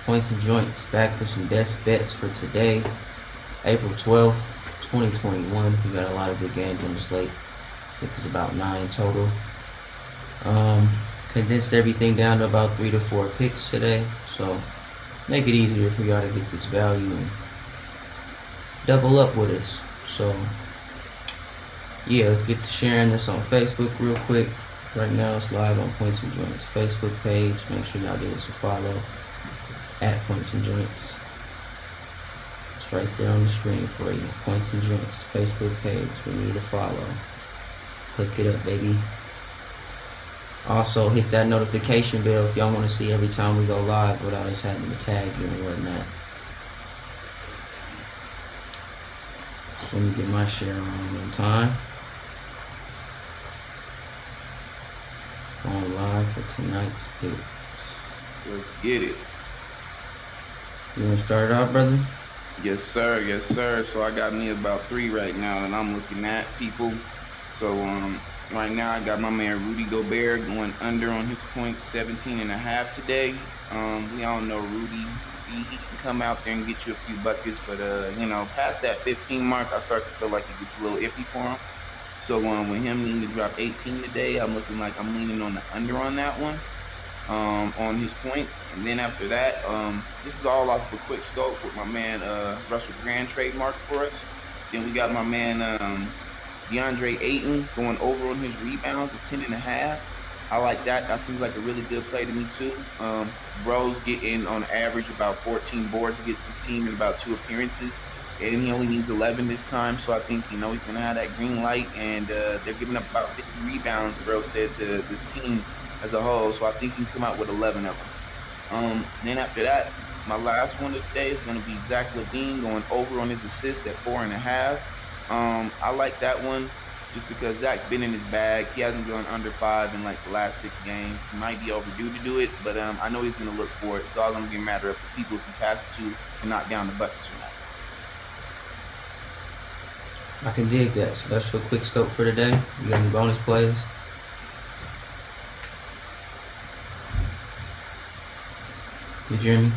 Points and Joints back with some best bets for today, April 12th, 2021. We got a lot of good games on the slate. I think it's about 9 total. Condensed everything down to about 3 to 4 picks today, so make it easier for y'all to get this value and double up with us. So yeah, let's get to sharing this on Facebook real quick. Right now it's live on Points and Joints Facebook page. Make sure y'all give us a follow at Points and Joints. It's right there on the screen for you. Points and Joints Facebook page. We need a follow. Hook it up, baby. Also hit that notification bell if y'all want to see every time we go live without us having to tag you and whatnot. So let me get my share on one time. Going live for tonight's picks. Let's get it. You want to start it out, brother? Yes, sir. Yes, sir. So I got me about 3 right now that I'm looking at, people. So right now I got my man Rudy Gobert going under on his points, 17.5 today. We all know Rudy. He can come out there and get you a few buckets, but past that 15 mark, I start to feel like it gets a little iffy for him. So with him needing to drop 18 today, I'm looking like I'm leaning on the under on that one, on his points. And then after that, this is all off of a quick scope with my man Russell Grande trademarked for us. Then we got my man Deandre Ayton going over on his rebounds of 10.5. I like that. That seems like a really good play to me too. Bro's getting on average about 14 boards against his team in about 2 appearances. And he only needs 11 this time, so I think, he's going to have that green light, and they're giving up about 50 rebounds, Bro said, to this team as a whole, so I think he can come out with 11 of them. Then after that, my last one of the day is going to be Zach Levine going over on his assists at 4.5. I like that one just because Zach's been in his bag. He hasn't gone under 5 in like the last 6 games. He might be overdue to do it, but I know he's going to look for it. It's all going to be a matter of the people he passes to can knock down the buckets or not. I can dig that. So that's your quick scope for today. You got any bonus plays? You hear me?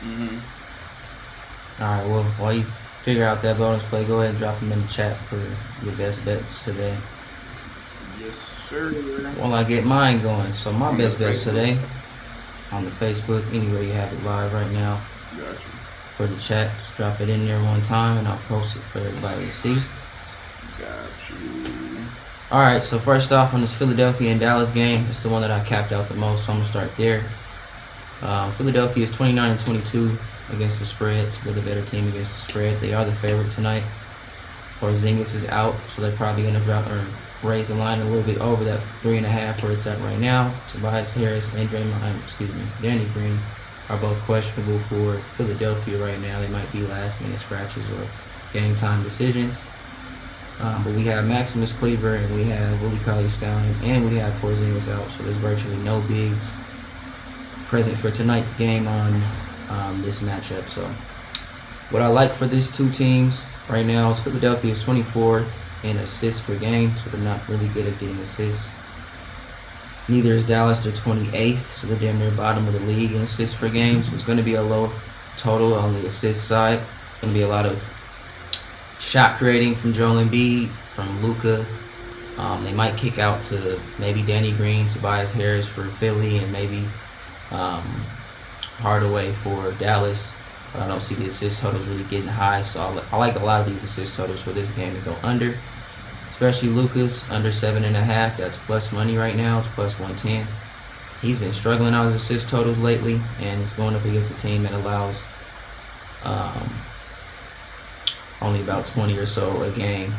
Mm-hmm. All right, well, while you figure out that bonus play, go ahead and drop them in the chat for your best bets today. Yes, sir. While I get mine going. So my best bets today on the Facebook, anywhere you have it live right now. Gotcha. For the chat, just drop it in there one time and I'll post it for everybody to see. Got you. All right, so first off on this Philadelphia and Dallas game, it's the one that I capped out the most, so I'm gonna start there. Philadelphia is 29-22 against the spread, so they're the better team against the spread. They are the favorite tonight. Porzingis is out, so they're probably gonna drop or raise the line a little bit over that 3.5 where it's at right now. Tobias Harris and Danny Green are both questionable for Philadelphia right now. They might be last-minute scratches or game-time decisions. But we have Maximus Kleber and we have Willie Cauley-Stein and we have Porzingis out, so there's virtually no bigs present for tonight's game on this matchup. So what I like for these two teams right now is Philadelphia is 24th in assists per game, so they're not really good at getting assists. Neither is Dallas. They're 28th, so they're damn near bottom of the league in assists per game. So it's going to be a low total on the assist side. It's going to be a lot of shot creating from Joel Embiid, from Luka. They might kick out to maybe Danny Green, Tobias Harris for Philly, and maybe Hardaway for Dallas. But I don't see the assist totals really getting high, so I like a lot of these assist totals for this game to go under. Especially Luka's under 7.5. That's plus money right now. It's plus 110. He's been struggling on his assist totals lately, and he's going up against a team that allows only about 20 or so a game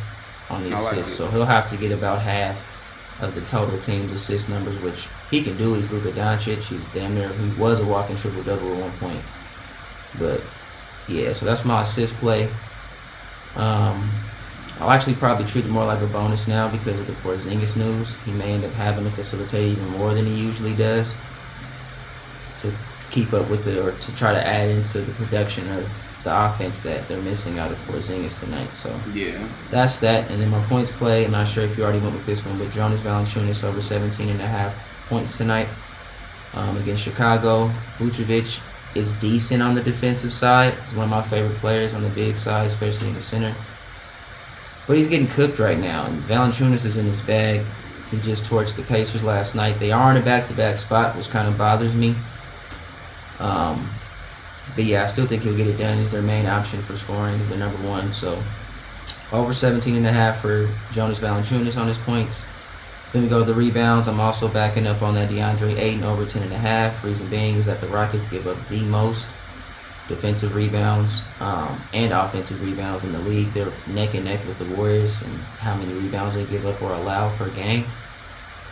on the assists. So he'll have to get about half of the total team's assist numbers, which he can do. He's Luka Doncic. He's damn near. He was a walking triple-double at one point. But yeah, so that's my assist play. I'll actually probably treat it more like a bonus now because of the Porzingis news. He may end up having to facilitate even more than he usually does to keep up with or to try to add into the production of the offense that they're missing out of Porzingis tonight. So yeah, that's that. And then my points play, I'm not sure if you already went with this one, but Jonas Valentine over 17.5 points tonight against Chicago. Vucevic is decent on the defensive side. He's one of my favorite players on the big side, especially in the center. But he's getting cooked right now, and Valanciunas is in his bag. He just torched the Pacers last night. They are in a back-to-back spot, which kind of bothers me. But yeah, I still think he'll get it done. He's their main option for scoring. He's their number one. So over 17.5 for Jonas Valanciunas on his points. Then we go to the rebounds. I'm also backing up on that Deandre Ayton over 10.5. Reason being is that the Rockets give up the most defensive rebounds and offensive rebounds in the league. They're neck and neck with the Warriors and how many rebounds they give up or allow per game.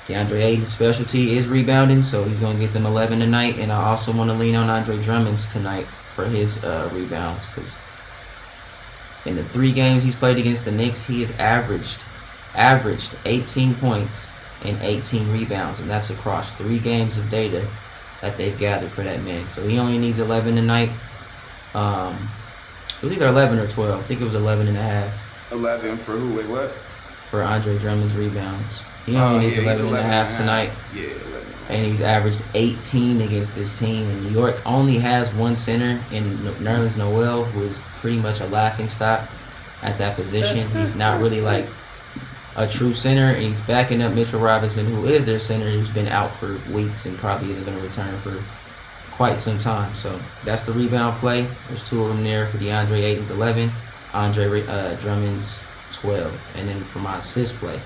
DeAndre Ayton's specialty is rebounding, so he's going to get them 11 tonight. And I also want to lean on Andre Drummond's tonight for his rebounds, because in the 3 games he's played against the Knicks, he has averaged 18 points and 18 rebounds, and that's across 3 games of data that they've gathered for that man. So he only needs 11 tonight. It was either 11 or 12. I think it was 11.5. 11 for who? Wait, what? For Andre Drummond's rebounds. He only needs 11.5 tonight. Yeah, 11. And he's averaged 18 against this team. And New York only has one center in Nerlens Noel, who is pretty much a laughingstock at that position. He's not really like a true center, and he's backing up Mitchell Robinson, who is their center, who's been out for weeks and probably isn't going to return for quite some time. So that's the rebound play. There's 2 of them there for DeAndre Ayton's 11, Andre Drummond's 12. And then for my assist play,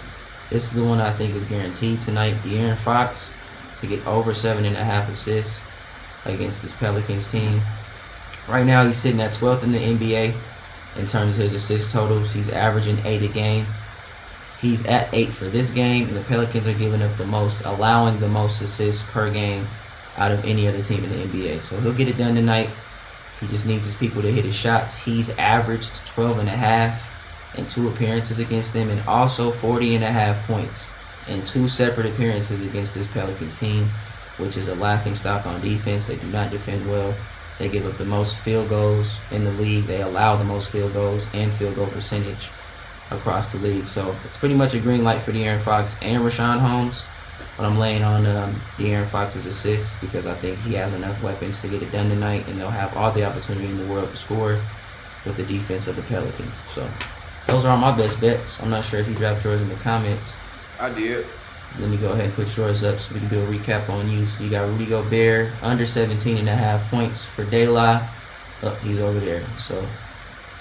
this is the one I think is guaranteed tonight. De'Aaron Fox to get over 7.5 assists against this Pelicans team. Right now he's sitting at 12th in the NBA in terms of his assist totals. He's averaging 8 a game. He's at 8 for this game, and the Pelicans are giving up the most, allowing the most assists per game out of any other team in the NBA. So he'll get it done tonight. He just needs his people to hit his shots. He's averaged 12.5 in 2 appearances against them, and also 40.5 points in 2 separate appearances against this Pelicans team, which is a laughingstock on defense. They do not defend well. They give up the most field goals in the league. They allow the most field goals and field goal percentage across the league. So it's pretty much a green light for De'Aaron Fox and Rashawn Holmes. But I'm laying on De'Aaron Fox's assists because I think he has enough weapons to get it done tonight, and they'll have all the opportunity in the world to score with the defense of the Pelicans. So those are all my best bets. I'm not sure if you dropped yours in the comments. I did. Let me go ahead and put yours up so we can do a recap on you. So you got Rudy Gobert under 17.5 points for Delasean. Oh, he's over there. So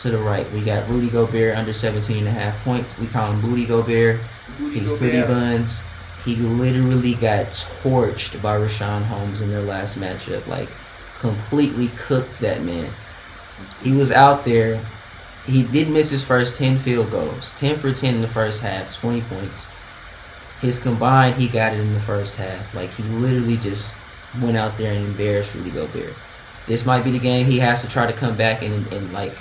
to the right, we got Rudy Gobert under 17.5 points. We call him Booty Gobert. He's Booty Buns. He literally got torched by Rashawn Holmes in their last matchup. Like, completely cooked that man. He was out there. He did miss his first 10 field goals. 10 for 10 in the first half, 20 points. His combined, he got it in the first half. Like, he literally just went out there and embarrassed Rudy Gobert. This might be the game he has to try to come back and like,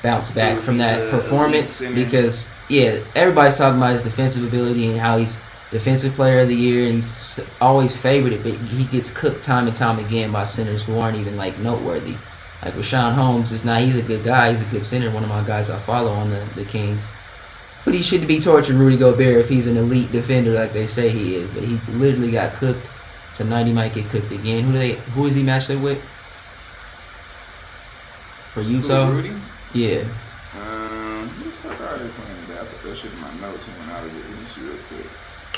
bounce back from that performance, because everybody's talking about his defensive ability and how he's defensive player of the year, and he's always favored it, but he gets cooked time and time again by centers who aren't even like noteworthy. Like Rashawn Holmes is not, he's a good guy, he's a good center, one of my guys I follow on the Kings. But he shouldn't be torturing Rudy Gobert if he's an elite defender like they say he is. But he literally got cooked. Tonight he might get cooked again. Who is he matched up with? For Utah? Rudy? Yeah. Who the fuck are they playing today? I put that shit in my notes and went out of it. Let me see real quick.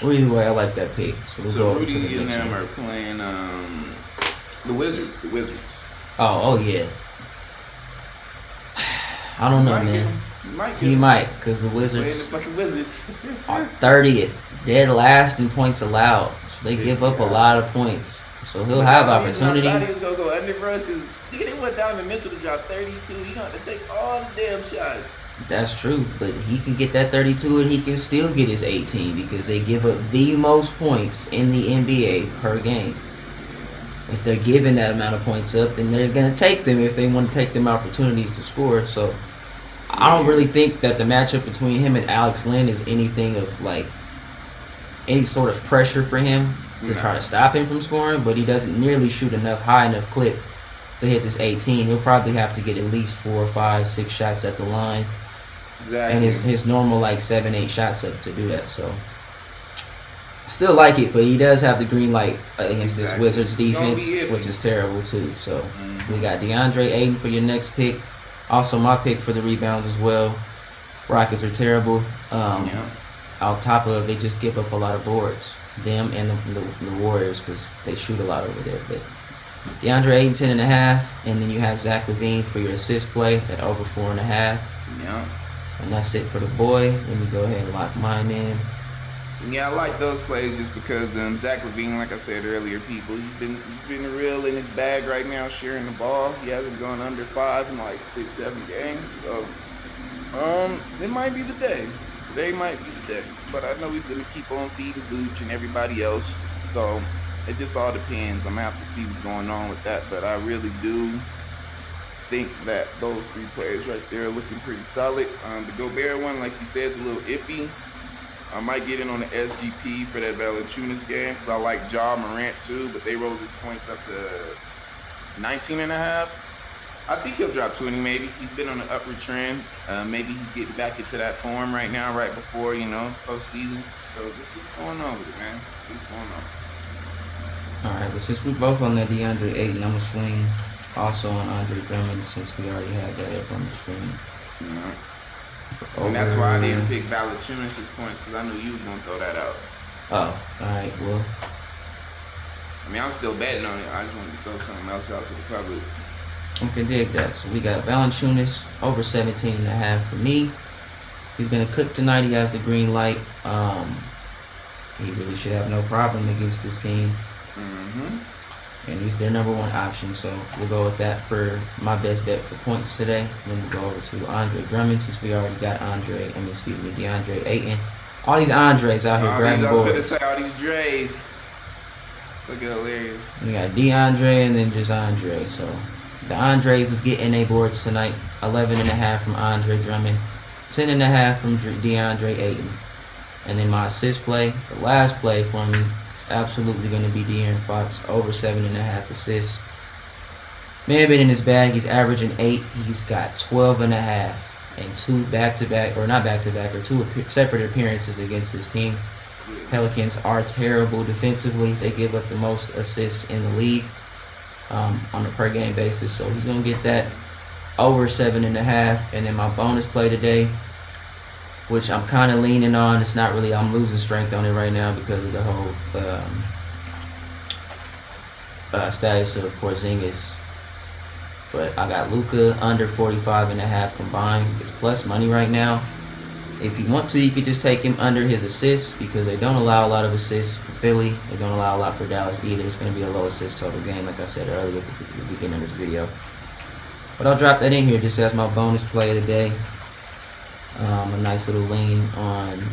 Well, either way, I like that pick. So we'll go over to the Rudy and next them one. are playing the Wizards. The Wizards. Oh yeah. I don't know, man. He might, because the Wizards the fucking Wizards. are 30th, dead last in points allowed. So they give up a lot of points. So he'll have opportunity. I thought he was gonna go under for us because they want Donovan Mitchell to drop 32. He gonna have to take all the damn shots. That's true, but he can get that 32 and he can still get his 18 because they give up the most points in the NBA per game. If they're giving that amount of points up, then they're going to take them if they want to take them opportunities to score. So I don't really think that the matchup between him and Alex Len is anything of like any sort of pressure for him to try to stop him from scoring, but he doesn't nearly shoot high enough clip to hit this 18. He'll probably have to get at least 4, 5, 6 shots at the line. Exactly. And his normal like 7, 8 shots up to do that. So Still like it, but he does have the green light against this Exactly. Wizards It's gonna be defense, iffy. which is terrible too. So Mhm. we got Deandre Ayton for your next pick. Also, my pick for the rebounds as well. Rockets are terrible. Yeah. On top of they just give up a lot of boards. Them and the Warriors because they shoot a lot over there. But DeAndre Ayton 10.5, and then you have Zach Levine for your assist play at over 4.5. Yeah. And that's it for the boy. Let me go ahead and lock mine in. And yeah, I like those plays just because Zach Levine, like I said earlier, people, he's been real in his bag right now, sharing the ball. He hasn't gone under 5 in like 6-7 games, so it might be the day. Today might be the day, but I know he's gonna keep on feeding Vooch and everybody else. So it just all depends. I'm gonna have to see what's going on with that, but I really do think that those 3 plays right there are looking pretty solid. The Gobert one, like you said, is a little iffy. I might get in on the SGP for that Valanciunas game because I like Ja Morant too, but they rose his points up to 19.5. I think he'll drop 20 maybe. He's been on an upward trend. Maybe he's getting back into that form right now, right before, postseason. So let's see what's going on with it, man. Let's see what's going on. All right, but since we're both on that DeAndre Ayton, I'm going to swing also on Andre Drummond since we already have that up on the screen. Yeah. And that's why I didn't pick Valanciunas' points because I knew you was going to throw that out. Oh, all right, well. I mean, I'm still betting on it. I just wanted to throw something else out to the public. I can dig that. So we got Valanciunas over 17.5 for me. He's going to cook tonight. He has the green light. He really should have no problem against this team. Mm-hmm. And he's their number 1 option. So we'll go with that for my best bet for points today. Then we'll go over to Andre Drummond since we already got DeAndre Ayton. All these Andres out here grabbing I was boards. finna say all these Dre's. Look at hilarious. We got DeAndre and then just Andre. So the Andres is getting a boards tonight. 11.5 from Andre Drummond. 10.5 from DeAndre Ayton. And then my assist play, the last play for me, it's absolutely going to be De'Aaron Fox, over 7.5 assists. Man been in his bag. He's averaging 8. He's got 12.5 and 2 back-to-back, or not back-to-back, or 2 separate appearances against this team. Pelicans are terrible defensively. They give up the most assists in the league on a per-game basis. So he's going to get that over 7.5. And then my bonus play today, which I'm kind of leaning on. It's not really, I'm losing strength on it right now because of the whole status of Porzingis. But I got Luka under 45.5 combined. It's plus money right now. If you want to, you could just take him under his assists because they don't allow a lot of assists for Philly. They don't allow a lot for Dallas either. It's going to be a low assist total game, like I said earlier at the beginning of this video. But I'll drop that in here just as my bonus play of the day. A nice little lean on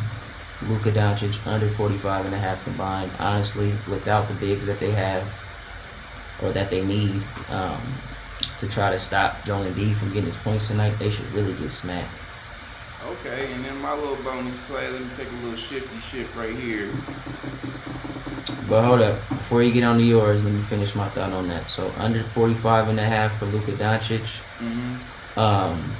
Luka Doncic under 45.5 combined. Honestly, without the bigs that they have or that they need to try to stop Joel Embiid from getting his points tonight, they should really get smacked. Okay, and then my little bonus play, let me take a little shifty shift right here. But hold up, before you get on to yours, let me finish my thought on that. So under 45.5 for Luka Doncic. Mm-hmm.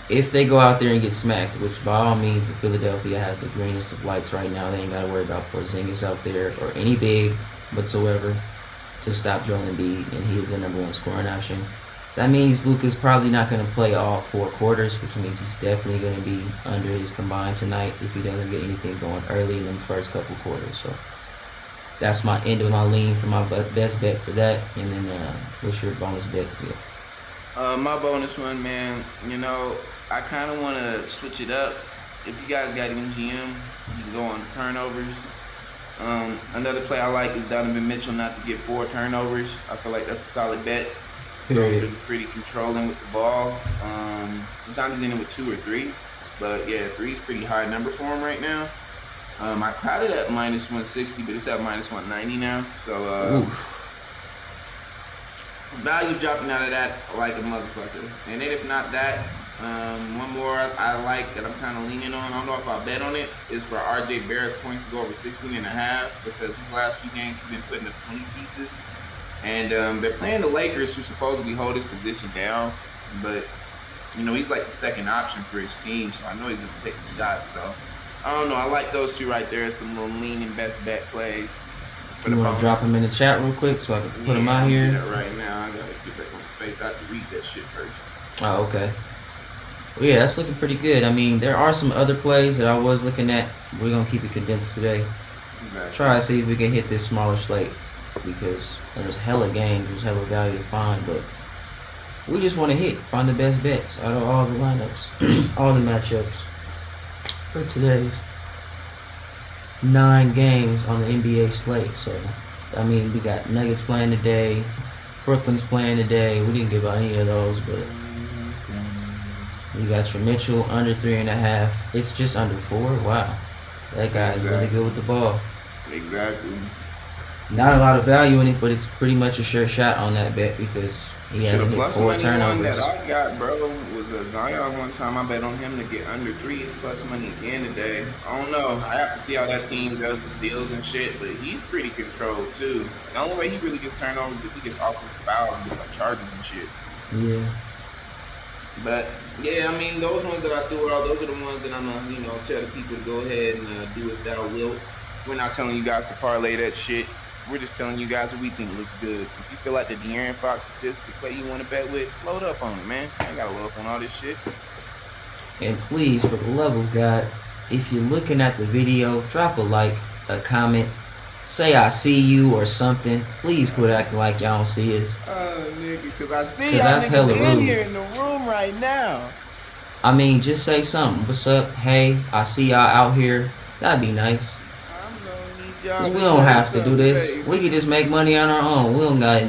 If they go out there and get smacked, which by all means, the Philadelphia has the greenest of lights right now. They ain't got to worry about Porzingis out there or any big whatsoever to stop Joel Embiid, and he is the number 1 scoring option. That means Luka's probably not going to play all 4 quarters, which means he's definitely going to be under his combined tonight if he doesn't get anything going early in the first couple quarters. So that's my end of my lean for my best bet for that. And then what's your bonus bet? Yeah. My bonus one, man, I kind of want to switch it up. If you guys got MGM, you can go on the turnovers. Another play I like is Donovan Mitchell not to get 4 turnovers. I feel like that's a solid bet. He's been pretty controlling with the ball. Sometimes he's in it with 2 or 3. But, yeah, 3 is pretty high number for him right now. I caught it at minus 160, but it's at minus 190 now. So, value's dropping out of that like a motherfucker. And then if not that, one more I like that I'm kind of leaning on. I don't know if I'll bet on it. Is for RJ Barrett's points to go over 16.5 because his last few games he's been putting up 20 pieces. And they're playing the Lakers, who supposedly hold his position down. But, he's like the second option for his team, so I know he's going to take the shot. So I don't know. I like those two right there. Some little lean and best bet plays for the You want to drop bonus. them in the chat real quick so I can put them Yeah, out I'm doing here? that right now. I gotta get back on the face. I have to read that shit first. Oh, okay. Well, yeah, that's looking pretty good. I mean, there are some other plays that I was looking at. We're gonna keep it condensed today. Exactly. Try to see if we can hit this smaller slate because there's hella games, there's hella value to find, but we just want to find the best bets out of all the lineups, all the matchups for today's 9 games on the NBA slate. So, I mean, we got Nuggets playing today, Brooklyn's playing today. We didn't give out any of those, but you got your Mitchell under 3.5. It's just under 4. Wow, that guy is really good with the ball. Exactly. Not a lot of value in it, but it's pretty much a sure shot on that bet because he has hit 4 turnovers. One that I got, bro, was a Zion one time. I bet on him to get under 3s plus money again today. I don't know. I have to see how that team does the steals and shit, but he's pretty controlled too. The only way he really gets turnovers is if he gets offensive fouls and gets like charges and shit. Yeah. But yeah, I mean, those ones that I threw out, those are the ones that I'm gonna, tell the people to go ahead and do it thou wilt. We're not telling you guys to parlay that shit. We're just telling you guys what we think looks good. If you feel like the De'Aaron Fox assist the play you want to bet with, load up on it, man. I ain't gotta load up on all this shit. And please, for the love of God, if you're looking at the video, drop a like, a comment, say I see you or something. Please quit acting like y'all don't see us. Oh, nigga, because I see y'all that's hella rude. in here in the room right now. I mean, just say something. What's up? Hey, I see y'all out here. That'd be nice. Cause we don't have to do this. Baby. We can just make money on our own. We don't gotta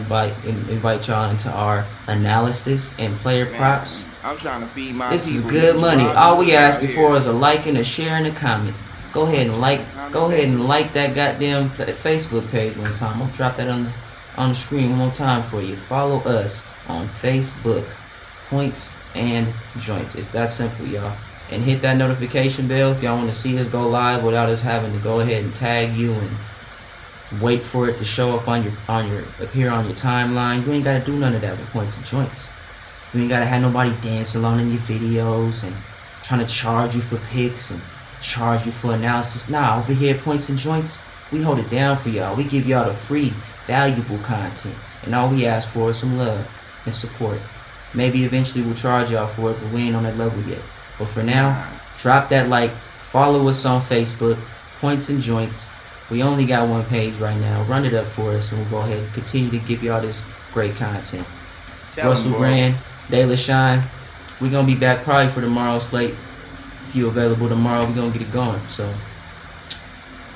invite y'all into our analysis and player props. I'm trying to feed my This is people. good money. All we asking for is a like and a share and a comment. Go ahead and like. Go ahead and like that goddamn Facebook page one time. I'll drop that on the screen one more time for you. Follow us on Facebook, Points and Joints. It's that simple, y'all. And hit that notification bell if y'all want to see us go live without us having to go ahead and tag you and wait for it to show up appear on your timeline. You ain't gotta do none of that with Points and Joints. You ain't gotta have nobody dance along in your videos and trying to charge you for picks and charge you for analysis. Nah, over here at Points and Joints, we hold it down for y'all. We give y'all the free, valuable content. And all we ask for is some love and support. Maybe eventually we'll charge y'all for it, but we ain't on that level yet. But for now, drop that like, follow us on Facebook, Points and Joints. We only got one page right now. Run it up for us, and we'll go ahead and continue to give y'all this great content. Russell Grande, Delasean, we're going to be back probably for tomorrow's slate. If you're available tomorrow, we're going to get it going. So,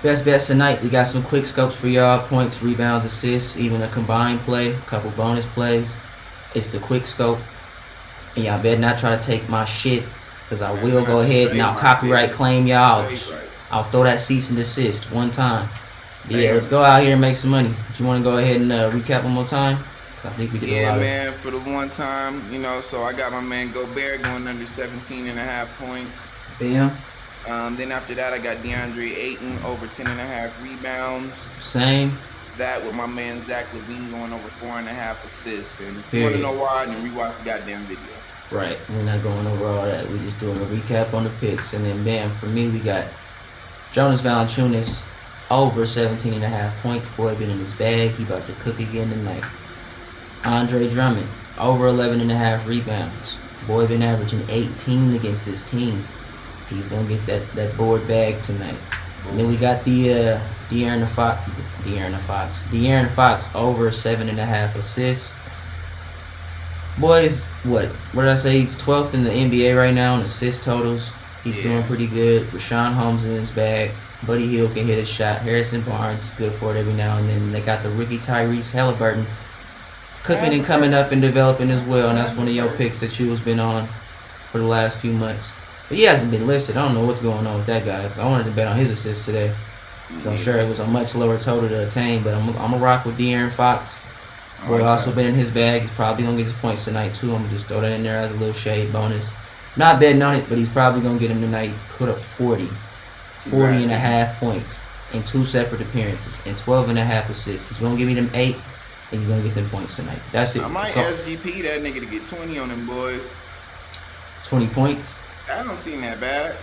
best bets tonight. We got some quick scopes for y'all. Points, rebounds, assists, even a combined play, a couple bonus plays. It's the quick scope. And y'all better not try to take my shit. Because I will go ahead and I'll copyright claim y'all. I'll throw that cease and desist one time. But yeah, let's go out here and make some money. Do you want to go ahead and recap one more time? I think we did a lot. Yeah, man, for the one time, so I got my man Gobert going under 17.5 points. Bam. Then after that, I got Deandre Ayton over 10.5 rebounds. Same. That with my man Zach Levine going over 4.5 assists. And if you want to know why, then rewatch the goddamn video. Right, we're not going over all that. We're just doing a recap on the picks. And then, bam, for me, we got Jonas Valentine over 17.5 points. Boy, been in his bag. He about to cook again tonight. Andre Drummond, over 11.5 rebounds. Boy, been averaging 18 against this team. He's going to get that board bag tonight. And then we got the De'Aaron Fox, over 7.5 assists. Boys, what did I say? He's 12th in the NBA right now in assist totals. He's doing pretty good. Rashawn Holmes in his bag. Buddy Hield can hit a shot. Harrison Barnes is good for it every now and then. They got the rookie Tyrese Halliburton cooking and coming up and developing as well. And that's one of your picks that you has been on for the last few months. But he hasn't been listed. I don't know what's going on with that guy. Cause I wanted to bet on his assists today. So I'm sure it was a much lower total to attain. But I'm going to rock with De'Aaron Fox. Boy, also been in his bag. He's probably going to get his points tonight, too. I'm going to just throw that in there as a little shade bonus. Not betting on it, but he's probably going to get him tonight. Put up 40.5 points in 2 separate appearances and 12.5 assists. He's going to give me them 8, and he's going to get them points tonight. That's it. I might SGP that nigga to get 20 on them boys. 20 points? I don't seem that bad.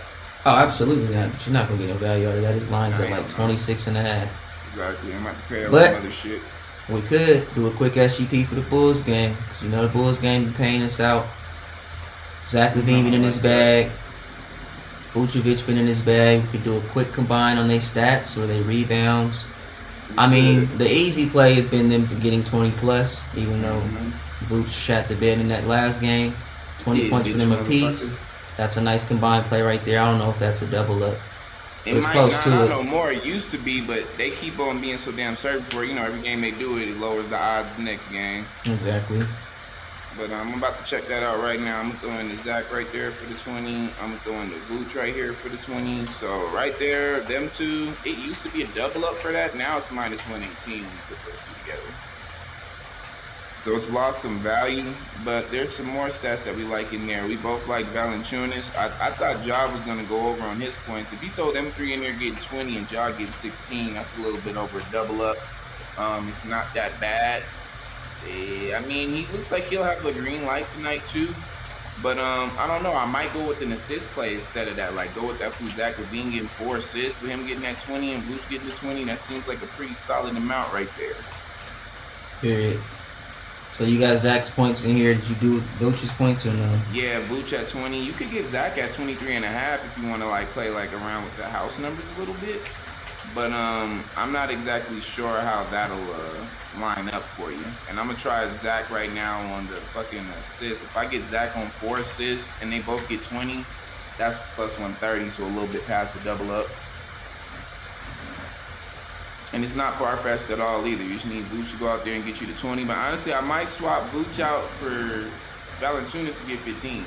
Oh, absolutely not. But you're not gonna get no value out of that. His line's I at like am not. 26.5. Exactly. I'm about to pair up But some other shit. we could do a quick SGP for the Bulls game, because you know the Bulls game be paying us out. Zach Levine been in his bag. Vucevic been in his bag. We could do a quick combine on their stats or their rebounds. I mean, the easy play has been them getting 20 plus, even though Vooch shot the bed in that last game. 20 points for them apiece. That's a nice combined play right there. I don't know if that's a double up. It it's might close not, to I it. know more it used to be, but they keep on being so damn certain for, you know, every game they do it, it lowers the odds the next game. Exactly. But I'm about to check that out right now. I'm throwing the Zach right there for the 20. I'm throwing the Vooch right here for the 20. So right there, them two, it used to be a double up for that. Now it's minus 118 when you put those two together. So it's lost some value, but there's some more stats that we like in there. We both like Valanciunas. I thought Ja was going to go over on his points. If you throw them three in there getting 20 and Ja getting 16, that's a little bit over a double up. It's not that bad. I mean, he looks like he'll have the green light tonight too. But I don't know. I might go with an assist play instead of that. Like go with that for Zach Levine getting 4 assists, with him getting that 20 and Vooch getting the 20. That seems like a pretty solid amount right there. Period. So you got Zach's points in here. Did you do Vooch's points or no? Yeah, Vooch at 20. You could get Zach at 23.5 if you want to like play like around with the house numbers a little bit. But I'm not exactly sure how that'll line up for you. And I'm gonna try Zach right now on the fucking assist. If I get Zach on 4 assists and they both get 20, that's plus 130, so a little bit past the double up. And it's not far-fetched at all either. You just need Vooch to go out there and get you the 20. But honestly, I might swap Vooch out for Valanciunas to get 15.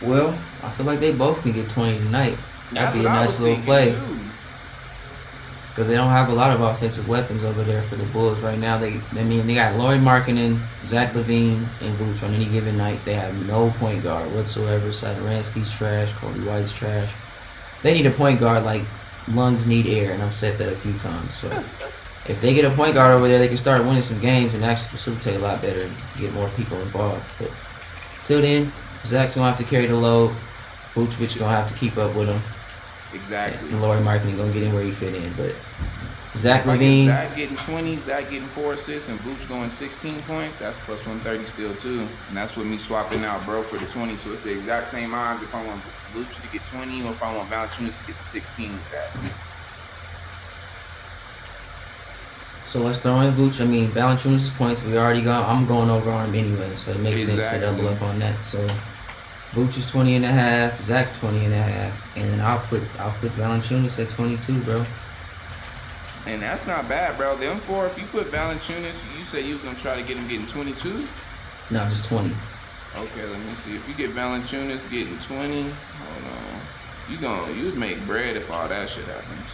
Well, I feel like they both can get 20 tonight. That's That'd be a what I nice was little thinking, play. too. Because they don't have a lot of offensive weapons over there for the Bulls right now. They got Lauri Markkanen, Zach Levine, and Vooch on any given night. They have no point guard whatsoever. Satoransky's trash. Kobe White's trash. They need a point guard like lungs need air, and I've said that a few times. So if they get a point guard over there, they can start winning some games and actually facilitate a lot better and get more people involved. But till then, Zach's going to have to carry the load. Vucevic going to have to keep up with him. Exactly. And Lauri Markkanen going to get in where he fit in. But Zach If I Levine. get Zach getting 20, Zach getting 4 assists, and Vooch going 16 points, that's plus 130 still too. And that's with me swapping out bro for the 20. So it's the exact same odds if I want Vooch to get 20 or if I want Valanciunas to get the 16 with that. So let's throw in Vooch. I mean, Valanciunas' points, we already got. I'm going over on him anyway, so it makes sense to double up on that. So Vooch is 20.5, Zach's 20.5, and then I'll put Valanciunas at 22, bro. And that's not bad, bro. Them 4, if you put Valanciunas, you said you was going to try to get him getting 22? No, just 20. Okay, let me see. If you get Valanciunas getting 20, hold on. You'd make bread if all that shit happens.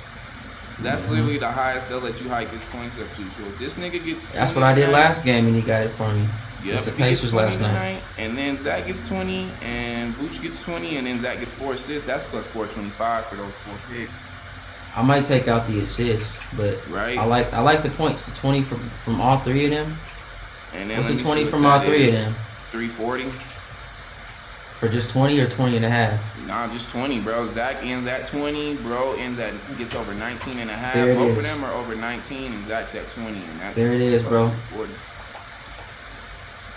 That's literally the highest they'll let you hike his points up to. So if this nigga gets 20 that's what I did last game, and he got it for me. Yep, It's the if he gets Pacers 20 last night. tonight, and then Zach gets 20, and Vooch gets 20, and then Zach gets 4 assists, that's plus 425 for those 4 picks. I might take out the assists, but Right. I like the points. The 20 from all 3 of them. And then What's let the me 20 see from what all that 3 of is. them? 340? For just 20 or 20.5? Nah, just 20, bro. Zach ends at 20, bro gets over 19.5. There it Both is. of them are over 19, and Zach's at 20, and that's There it is, plus bro. 340.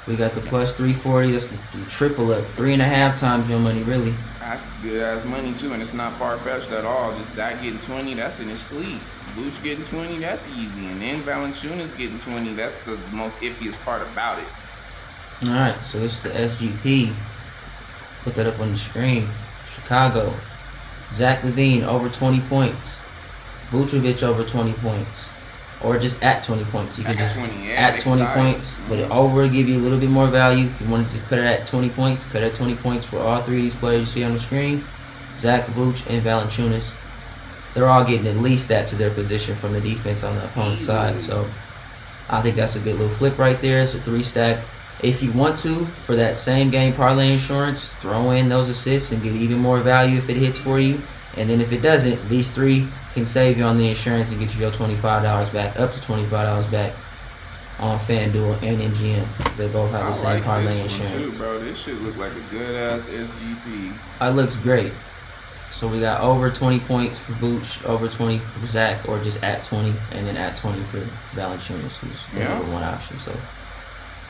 We got the plus 340. That's the triple up. 3.5 times your money, really. That's good ass money too, and it's not far fetched at all. Just Zach getting 20, that's in his sleep. Vooch getting 20, that's easy, and then Valanciunas getting 20, that's the most iffiest part about it. All right, so this is the SGP. Put that up on the screen. Chicago. Zach Levine over 20 points. Vucevic over 20 points. Or just at 20 points. You can At just 20, yeah, at they 20 tie it. points. But it over give you a little bit more value. If you want to just cut it at 20 points, cut it at 20 points for all 3 of these players you see on the screen. Zach, Vooch, and Valanciunas. They're all getting at least that to their position from the defense on the opponent's side. So I think that's a good little flip right there. It's a 3-stack. If you want to, for that same game parlay insurance, throw in those assists and get even more value if it hits for you. And then if it doesn't, these 3 can save you on the insurance and get you your $25 back, up to $25 back. on FanDuel and MGM because they both have the I same like parlay this one insurance. too, bro. This shit look like a good ass SGP. It looks great. So we got over 20 points for Vooch, over 20 for Zach, or just at 20, and then at 20 for Valanciunas, who's the number one option. So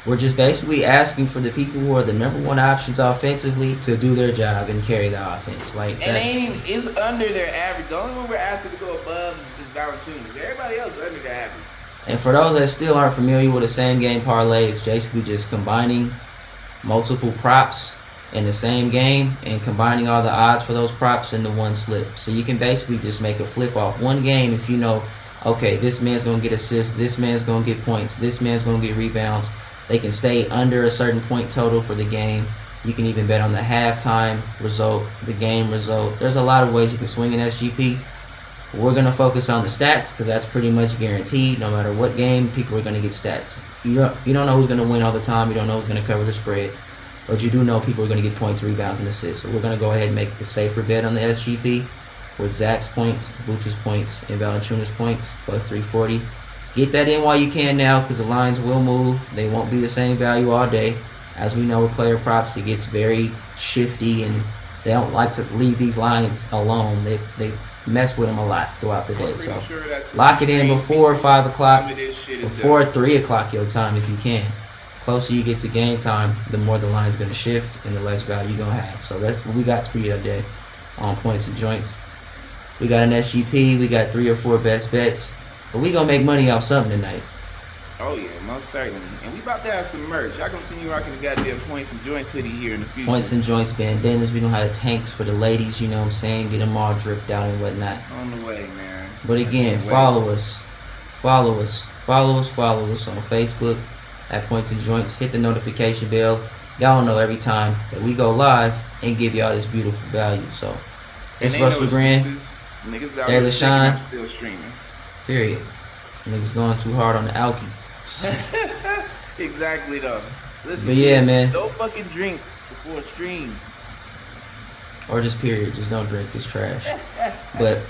we're just basically asking for the people who are the number one options offensively to do their job and carry the offense. Like it's under their average. The only one we're asking to go above is Valanciunas. Everybody else is under their average. And for those that still aren't familiar with the same game parlay, it's basically just combining multiple props in the same game and combining all the odds for those props into one slip. So you can basically just make a flip off one game if you know, okay, this man's going to get assists, this man's going to get points, this man's going to get rebounds. They can stay under a certain point total for the game. You can even bet on the halftime result, the game result. There's a lot of ways you can swing an SGP. We're going to focus on the stats because that's pretty much guaranteed. No matter what game, people are going to get stats. You don't know who's going to win all the time. You don't know who's going to cover the spread. But you do know people are going to get points, rebounds, and assists. So we're going to go ahead and make the safer bet on the SGP with Zach's points, Vooch's points, and Valanciunas' points, plus 340. Get that in while you can now because the lines will move. They won't be the same value all day. As we know with player props, it gets very shifty, and they don't like to leave these lines alone. They mess with them a lot throughout the day. So lock it in before 5 o'clock, before 3 o'clock your time if you can. Closer you get to game time, the more the line's going to shift and the less value you're going to have. So that's what we got for you today on Points and Joints. We got an SGP. We got 3 or 4 best bets. But we going to make money off something tonight. Oh, yeah, most certainly. And we about to have some merch. Y'all going to see me rocking the goddamn Points and Joints hoodie here in the future. Points and Joints bandanas. We going to have tanks for the ladies, you know what I'm saying? Get them all dripped out and whatnot. It's on the way, man. But again, follow us. Follow us on Facebook at Points and Joints. Hit the notification bell. Y'all know every time that we go live and give y'all this beautiful value. So it's Russell Grande, Delasean, still streaming. Period. Niggas going too hard on the alky. Exactly though. Listen, but yeah, man. Don't fucking drink before a stream. Or just period. Just don't drink. It's trash. But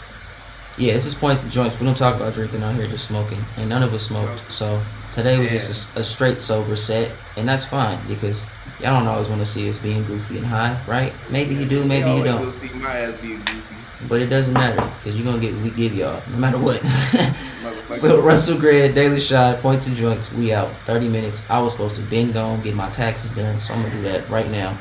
yeah, it's just Points and Joints. We don't talk about drinking out here, just smoking. And none of us smoked. So today was just a straight sober set. And that's fine because y'all don't always want to see us being goofy and high, right? Maybe you do, maybe you don't. You'll see my ass being goofy. But it doesn't matter because you're going to get what we give y'all no matter what. So Russell Grande, Delasean, Points and Joints, we out. 30 minutes. I was supposed to been gone, get my taxes done. So I'm going to do that right now.